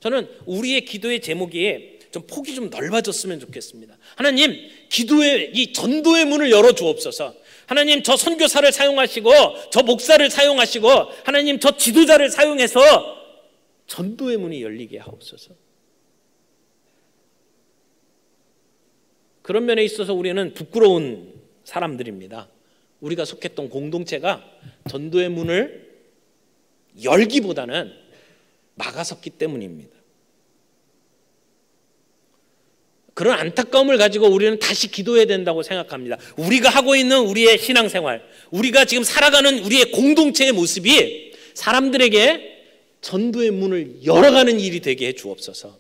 저는 우리의 기도의 제목이 좀 폭이 좀 넓어졌으면 좋겠습니다. 하나님, 기도의 이 전도의 문을 열어주옵소서. 하나님, 저 선교사를 사용하시고 저 목사를 사용하시고 하나님, 저 지도자를 사용해서 전도의 문이 열리게 하옵소서. 그런 면에 있어서 우리는 부끄러운 사람들입니다. 우리가 속했던 공동체가 전도의 문을 열기보다는 막아섰기 때문입니다. 그런 안타까움을 가지고 우리는 다시 기도해야 된다고 생각합니다. 우리가 하고 있는 우리의 신앙생활, 우리가 지금 살아가는 우리의 공동체의 모습이 사람들에게 전도의 문을 열어가는 일이 되게 해 주옵소서.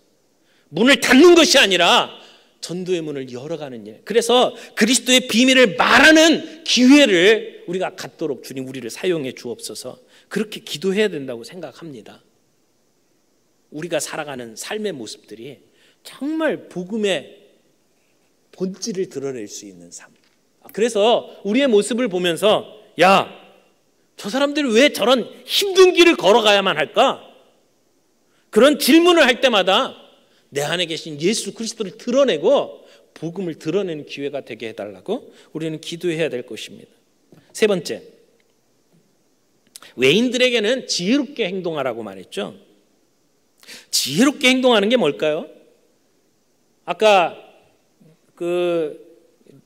문을 닫는 것이 아니라 전도의 문을 열어가는 일. 그래서 그리스도의 비밀을 말하는 기회를 우리가 갖도록 주님 우리를 사용해 주옵소서. 그렇게 기도해야 된다고 생각합니다. 우리가 살아가는 삶의 모습들이 정말 복음의 본질을 드러낼 수 있는 삶. 그래서 우리의 모습을 보면서 야, 저 사람들이 왜 저런 힘든 길을 걸어가야만 할까? 그런 질문을 할 때마다 내 안에 계신 예수 그리스도를 드러내고 복음을 드러내는 기회가 되게 해달라고 우리는 기도해야 될 것입니다. 세 번째, 외인들에게는 지혜롭게 행동하라고 말했죠. 지혜롭게 행동하는 게 뭘까요? 아까 그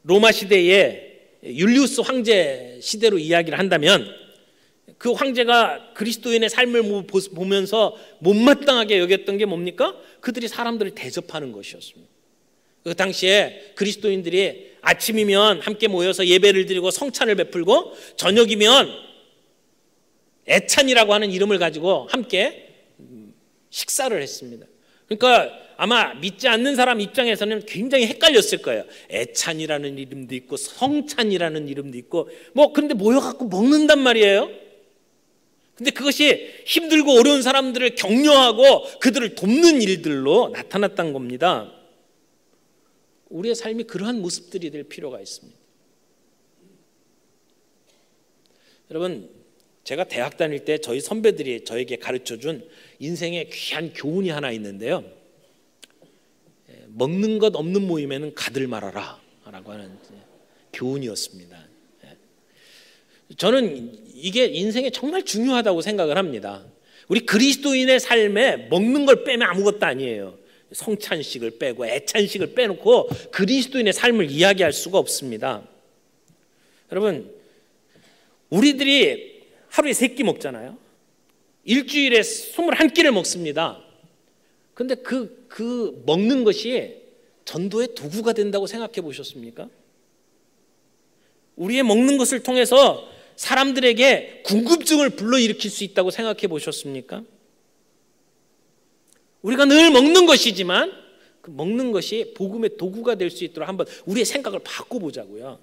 로마 시대의 율리우스 황제 시대로 이야기를 한다면 그 황제가 그리스도인의 삶을 보면서 못마땅하게 여겼던 게 뭡니까? 그들이 사람들을 대접하는 것이었습니다. 그 당시에 그리스도인들이 아침이면 함께 모여서 예배를 드리고 성찬을 베풀고 저녁이면 애찬이라고 하는 이름을 가지고 함께 식사를 했습니다. 그러니까 아마 믿지 않는 사람 입장에서는 굉장히 헷갈렸을 거예요. 애찬이라는 이름도 있고 성찬이라는 이름도 있고 그런데 모여갖고 먹는단 말이에요. 근데 그것이 힘들고 어려운 사람들을 격려하고 그들을 돕는 일들로 나타났던 겁니다. 우리의 삶이 그러한 모습들이 될 필요가 있습니다. 여러분, 제가 대학 다닐 때 저희 선배들이 저에게 가르쳐준 인생의 귀한 교훈이 하나 있는데요. 먹는 것 없는 모임에는 가들 말아라 라고 하는 교훈이었습니다. 저는 이게 인생에 정말 중요하다고 생각을 합니다. 우리 그리스도인의 삶에 먹는 걸 빼면 아무것도 아니에요. 성찬식을 빼고 애찬식을 빼놓고 그리스도인의 삶을 이야기할 수가 없습니다. 여러분, 우리들이 하루에 3끼 먹잖아요. 일주일에 21끼를 먹습니다. 근데 그 먹는 것이 전도의 도구가 된다고 생각해 보셨습니까? 우리의 먹는 것을 통해서 사람들에게 궁금증을 불러일으킬 수 있다고 생각해 보셨습니까? 우리가 늘 먹는 것이지만 그 먹는 것이 복음의 도구가 될 수 있도록 한번 우리의 생각을 바꿔보자고요.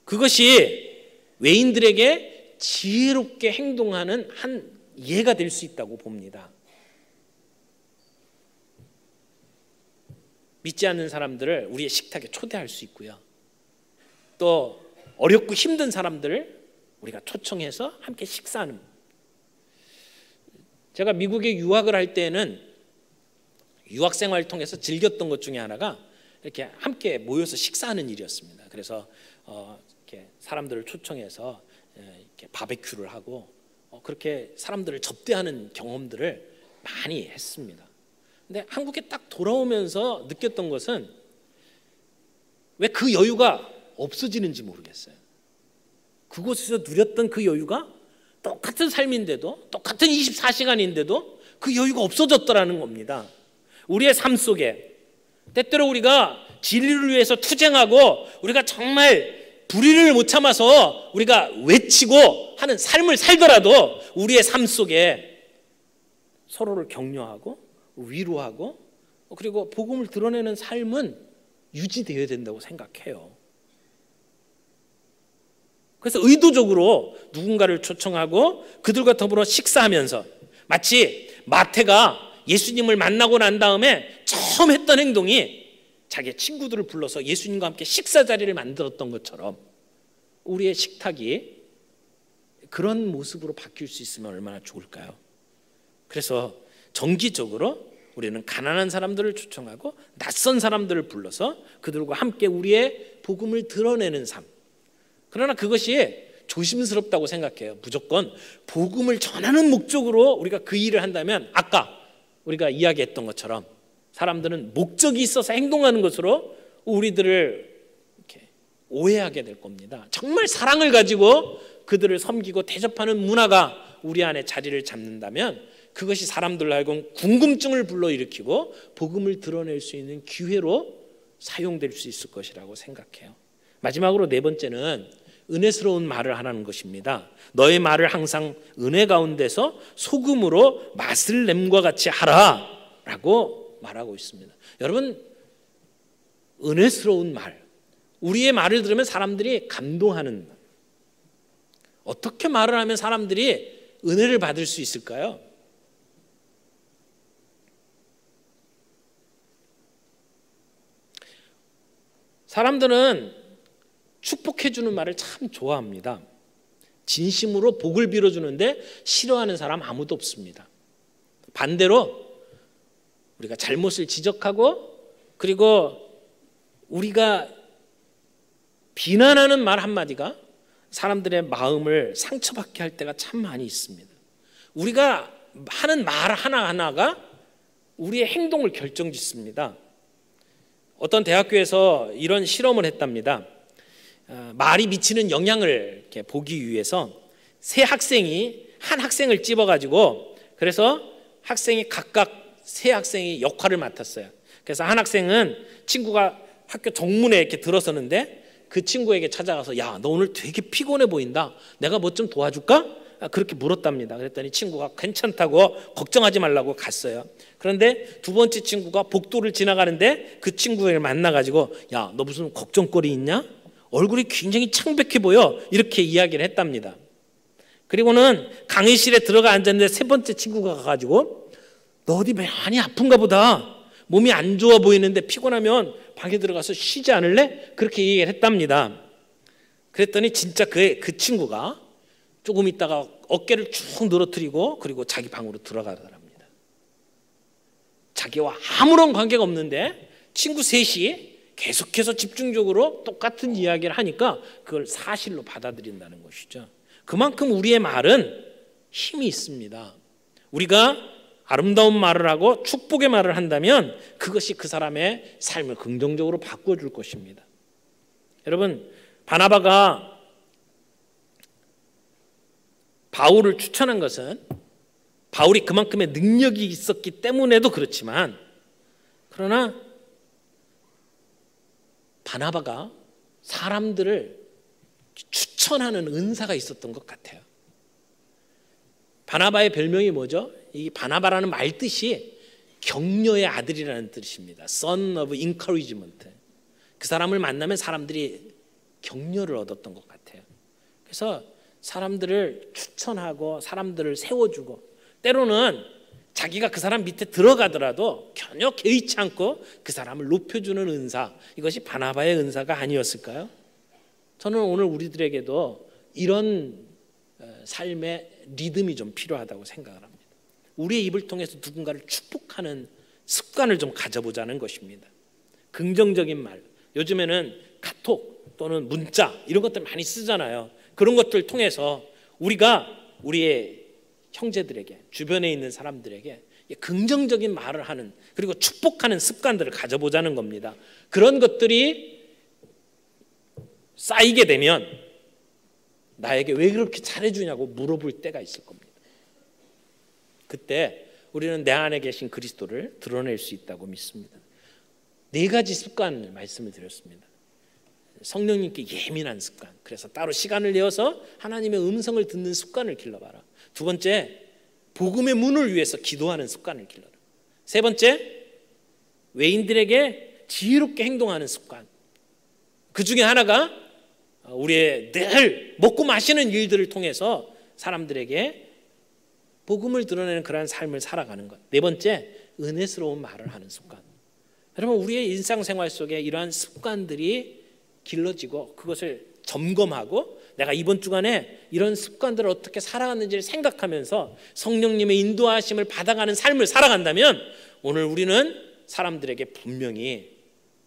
그것이 외인들에게 지혜롭게 행동하는 한 예가 될 수 있다고 봅니다. 믿지 않는 사람들을 우리의 식탁에 초대할 수 있고요. 또 어렵고 힘든 사람들을 우리가 초청해서 함께 식사하는. 제가 미국에 유학을 할 때는 유학 생활을 통해서 즐겼던 것 중에 하나가 이렇게 함께 모여서 식사하는 일이었습니다. 그래서 이렇게 사람들을 초청해서 이렇게 바베큐를 하고 그렇게 사람들을 접대하는 경험들을 많이 했습니다. 근데 한국에 딱 돌아오면서 느꼈던 것은 왜 그 여유가 없어지는지 모르겠어요. 그곳에서 누렸던 그 여유가 똑같은 삶인데도, 똑같은 24시간인데도 그 여유가 없어졌더라는 겁니다. 우리의 삶 속에 때때로 우리가 진리를 위해서 투쟁하고 우리가 정말 불의를 못 참아서 우리가 외치고 하는 삶을 살더라도 우리의 삶 속에 서로를 격려하고 위로하고 그리고 복음을 드러내는 삶은 유지되어야 된다고 생각해요. 그래서 의도적으로 누군가를 초청하고 그들과 더불어 식사하면서 마치 마태가 예수님을 만나고 난 다음에 처음 했던 행동이 자기의 친구들을 불러서 예수님과 함께 식사 자리를 만들었던 것처럼 우리의 식탁이 그런 모습으로 바뀔 수 있으면 얼마나 좋을까요? 그래서 정기적으로 우리는 가난한 사람들을 초청하고 낯선 사람들을 불러서 그들과 함께 우리의 복음을 드러내는 삶. 그러나 그것이 조심스럽다고 생각해요. 무조건 복음을 전하는 목적으로 우리가 그 일을 한다면 아까 우리가 이야기했던 것처럼 사람들은 목적이 있어서 행동하는 것으로 우리들을 이렇게 오해하게 될 겁니다. 정말 사랑을 가지고 그들을 섬기고 대접하는 문화가 우리 안에 자리를 잡는다면 그것이 사람들로 하여금 궁금증을 불러일으키고 복음을 드러낼 수 있는 기회로 사용될 수 있을 것이라고 생각해요. 마지막으로 네 번째는 은혜스러운 말을 하라는 것입니다. 너의 말을 항상 은혜 가운데서 소금으로 맛을 냄과 같이 하라 라고 말하고 있습니다. 여러분, 은혜스러운 말, 우리의 말을 들으면 사람들이 감동하는 말, 어떻게 말을 하면 사람들이 은혜를 받을 수 있을까요? 사람들은 축복해 주는 말을 참 좋아합니다. 진심으로 복을 빌어주는데 싫어하는 사람 아무도 없습니다. 반대로 우리가 잘못을 지적하고 그리고 우리가 비난하는 말 한마디가 사람들의 마음을 상처받게 할 때가 참 많이 있습니다. 우리가 하는 말 하나하나가 우리의 행동을 결정짓습니다. 어떤 대학교에서 이런 실험을 했답니다. 말이 미치는 영향을 이렇게 보기 위해서 세 학생이 한 학생을 찝어가지고 그래서 학생이 각각 세 학생이 역할을 맡았어요. 그래서 한 학생은 친구가 학교 정문에 이렇게 들어서는데 그 친구에게 찾아가서 야, 너 오늘 되게 피곤해 보인다. 내가 뭐 좀 도와줄까? 그렇게 물었답니다. 그랬더니 친구가 괜찮다고 걱정하지 말라고 갔어요. 그런데 두 번째 친구가 복도를 지나가는데 그 친구를 만나가지고 야, 너 무슨 걱정거리 있냐? 얼굴이 굉장히 창백해 보여. 이렇게 이야기를 했답니다. 그리고는 강의실에 들어가 앉았는데 세 번째 친구가 가가지고 너 어디 많이 아픈가 보다. 몸이 안 좋아 보이는데 피곤하면 방에 들어가서 쉬지 않을래? 그렇게 얘기를 했답니다. 그랬더니 진짜 그 친구가 조금 있다가 어깨를 쭉 늘어뜨리고 그리고 자기 방으로 들어가더랍니다. 자기와 아무런 관계가 없는데 친구 셋이 계속해서 집중적으로 똑같은 이야기를 하니까 그걸 사실로 받아들인다는 것이죠. 그만큼 우리의 말은 힘이 있습니다. 우리가 아름다운 말을 하고 축복의 말을 한다면 그것이 그 사람의 삶을 긍정적으로 바꿔줄 것입니다. 여러분, 바나바가 바울을 추천한 것은 바울이 그만큼의 능력이 있었기 때문에도 그렇지만 그러나 바나바가 사람들을 추천하는 은사가 있었던 것 같아요. 바나바의 별명이 뭐죠? 이 바나바라는 말 뜻이 격려의 아들이라는 뜻입니다. Son of encouragement. 그 사람을 만나면 사람들이 격려를 얻었던 것 같아요. 그래서 사람들을 추천하고 사람들을 세워주고 때로는 자기가 그 사람 밑에 들어가더라도 전혀 개의치 않고 그 사람을 높여주는 은사, 이것이 바나바의 은사가 아니었을까요? 저는 오늘 우리들에게도 이런 삶의 리듬이 좀 필요하다고 생각을 합니다. 우리의 입을 통해서 누군가를 축복하는 습관을 좀 가져보자는 것입니다. 긍정적인 말, 요즘에는 카톡 또는 문자 이런 것들 많이 쓰잖아요. 그런 것들 통해서 우리가 우리의 형제들에게, 주변에 있는 사람들에게 긍정적인 말을 하는, 그리고 축복하는 습관들을 가져보자는 겁니다. 그런 것들이 쌓이게 되면 나에게 왜 그렇게 잘해주냐고 물어볼 때가 있을 겁니다. 그때 우리는 내 안에 계신 그리스도를 드러낼 수 있다고 믿습니다. 네 가지 습관을 말씀을 드렸습니다. 성령님께 예민한 습관, 그래서 따로 시간을 내어서 하나님의 음성을 듣는 습관을 길러봐라. 두 번째, 복음의 문을 위해서 기도하는 습관을 길러라. 세 번째, 외인들에게 지혜롭게 행동하는 습관. 그 중에 하나가 우리의 늘 먹고 마시는 일들을 통해서 사람들에게 복음을 드러내는 그러한 삶을 살아가는 것. 네 번째, 은혜스러운 말을 하는 습관. 여러분, 우리의 일상생활 속에 이러한 습관들이 길러지고 그것을 점검하고 내가 이번 주간에 이런 습관들을 어떻게 살아갔는지를 생각하면서 성령님의 인도하심을 받아가는 삶을 살아간다면 오늘 우리는 사람들에게 분명히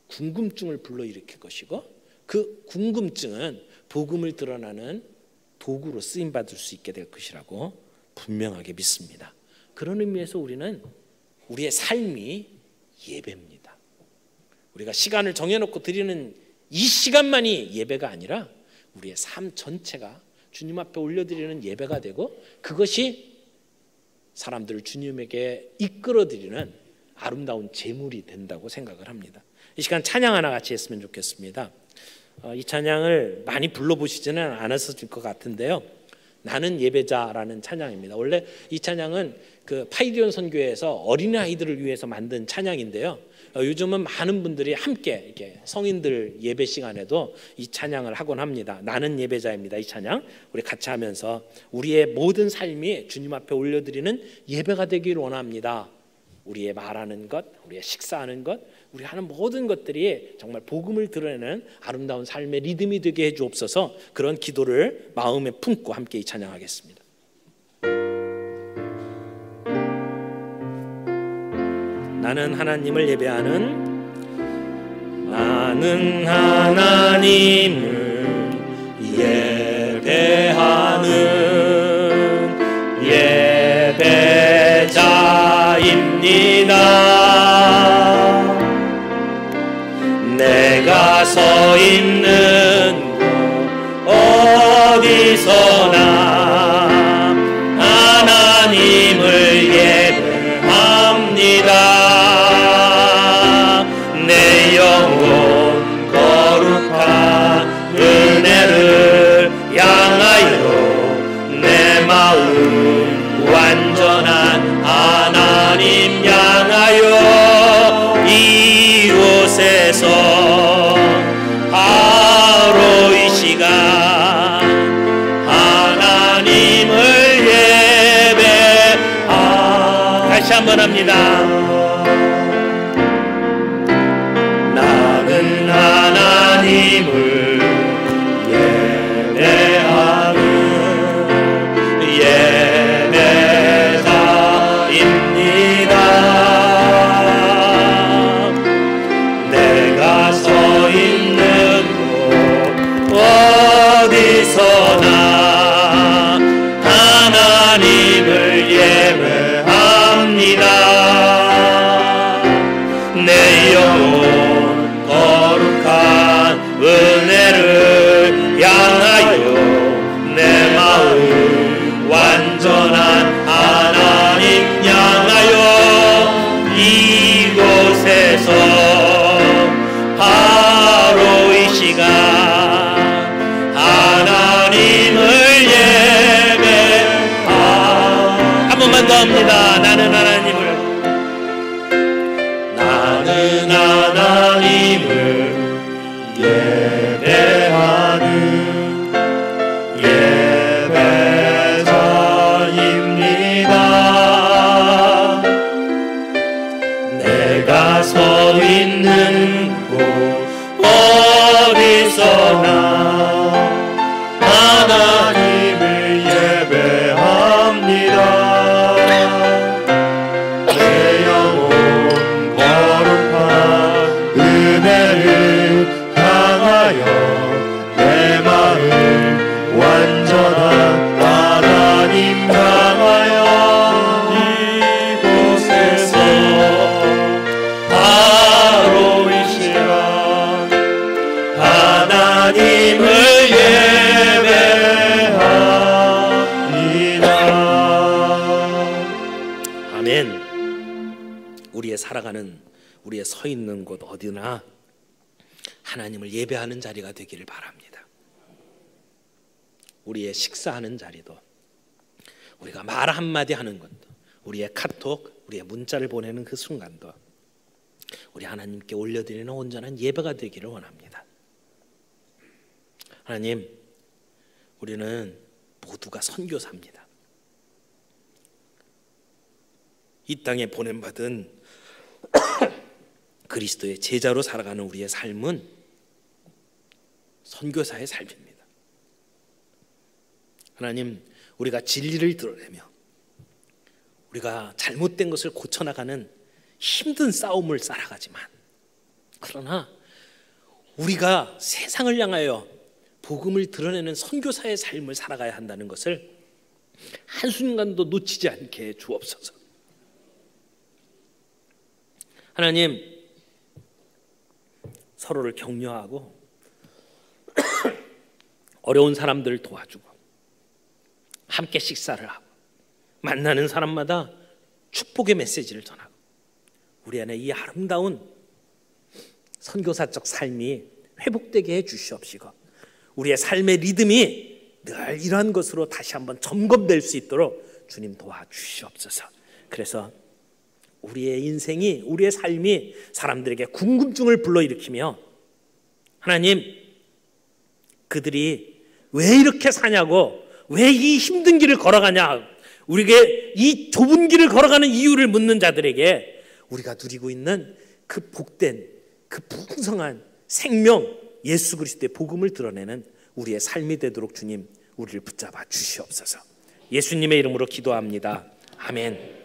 궁금증을 불러일으킬 것이고 그 궁금증은 복음을 드러나는 도구로 쓰임받을 수 있게 될 것이라고 분명하게 믿습니다. 그런 의미에서 우리는 우리의 삶이 예배입니다. 우리가 시간을 정해놓고 드리는 이 시간만이 예배가 아니라 우리의 삶 전체가 주님 앞에 올려드리는 예배가 되고, 그것이 사람들을 주님에게 이끌어드리는 아름다운 제물이 된다고 생각을 합니다. 이 시간 찬양 하나 같이 했으면 좋겠습니다. 이 찬양을 많이 불러보시지는 않았을 것 같은데요, 나는 예배자라는 찬양입니다. 원래 이 찬양은 그 파이디온 선교회에서 어린아이들을 위해서 만든 찬양인데요, 요즘은 많은 분들이 함께 이렇게 성인들 예배 시간에도 이 찬양을 하곤 합니다. 나는 예배자입니다. 이 찬양 우리 같이 하면서 우리의 모든 삶이 주님 앞에 올려드리는 예배가 되기를 원합니다. 우리의 말하는 것, 우리의 식사하는 것, 우리 하는 모든 것들이 정말 복음을 드러내는 아름다운 삶의 리듬이 되게 해주옵소서. 그런 기도를 마음에 품고 함께 이 찬양하겠습니다. 나는 하나님을 예배하는, 나는 하나님을 예배하는 예배자입니다. 내가 서 있는 곳 어디서나 하나님을 예배합니다. 내 영혼 거룩한 은혜를 향하여, 내 마음 완전한 하나님 향하여, 이곳에서 바로 이 시간 하나님을 다시 한번 합니다. 나는 하나님을 예배하는 예배자입니다. 내가 서 있는 곳 어디서나 하나님을 예배합니다. 내 영혼 거룩한 은혜를 향하여, 내 마음 완전한 하나님 향하여, 이곳에서 바로 이 시간 하나님을 예배하. 한 번만 더 합니다. 나는 하나님을 예배하는 예배자입니다. 내가 서 있는 곳 어디서나 하나님을 예배합니다. 은혜를 향하여, 내 마음 완전한 하나님 향하여, 이곳에서 바로 이 시간 하나님을 예배합니다. 아멘. 우리의 살아가는, 우리의 서 있는 곳 어디나 하나님을 예배하는 자리가 되기를 바랍니다. 우리의 식사하는 자리도, 우리가 말 한마디 하는 것도, 우리의 카톡, 우리의 문자를 보내는 그 순간도 우리 하나님께 올려드리는 온전한 예배가 되기를 원합니다. 하나님, 우리는 모두가 선교사입니다. 이 땅에 보냄받은 그리스도의 제자로 살아가는 우리의 삶은 선교사의 삶입니다. 하나님, 우리가 진리를 드러내며 우리가 잘못된 것을 고쳐나가는 힘든 싸움을 살아가지만, 그러나 우리가 세상을 향하여 복음을 드러내는 선교사의 삶을 살아가야 한다는 것을 한순간도 놓치지 않게 해 주옵소서. 하나님, 서로를 격려하고 어려운 사람들을 도와주고 함께 식사를 하고 만나는 사람마다 축복의 메시지를 전하고 우리 안에 이 아름다운 선교사적 삶이 회복되게 해 주시옵시고 우리의 삶의 리듬이 늘 이러한 것으로 다시 한번 점검될 수 있도록 주님 도와주시옵소서. 그래서 우리의 인생이, 우리의 삶이 사람들에게 궁금증을 불러일으키며 하나님, 그들이 왜 이렇게 사냐고, 왜 이 힘든 길을 걸어가냐, 우리에게 이 좁은 길을 걸어가는 이유를 묻는 자들에게 우리가 누리고 있는 그 복된, 그 풍성한 생명, 예수 그리스도의 복음을 드러내는 우리의 삶이 되도록 주님 우리를 붙잡아 주시옵소서. 예수님의 이름으로 기도합니다. 아멘.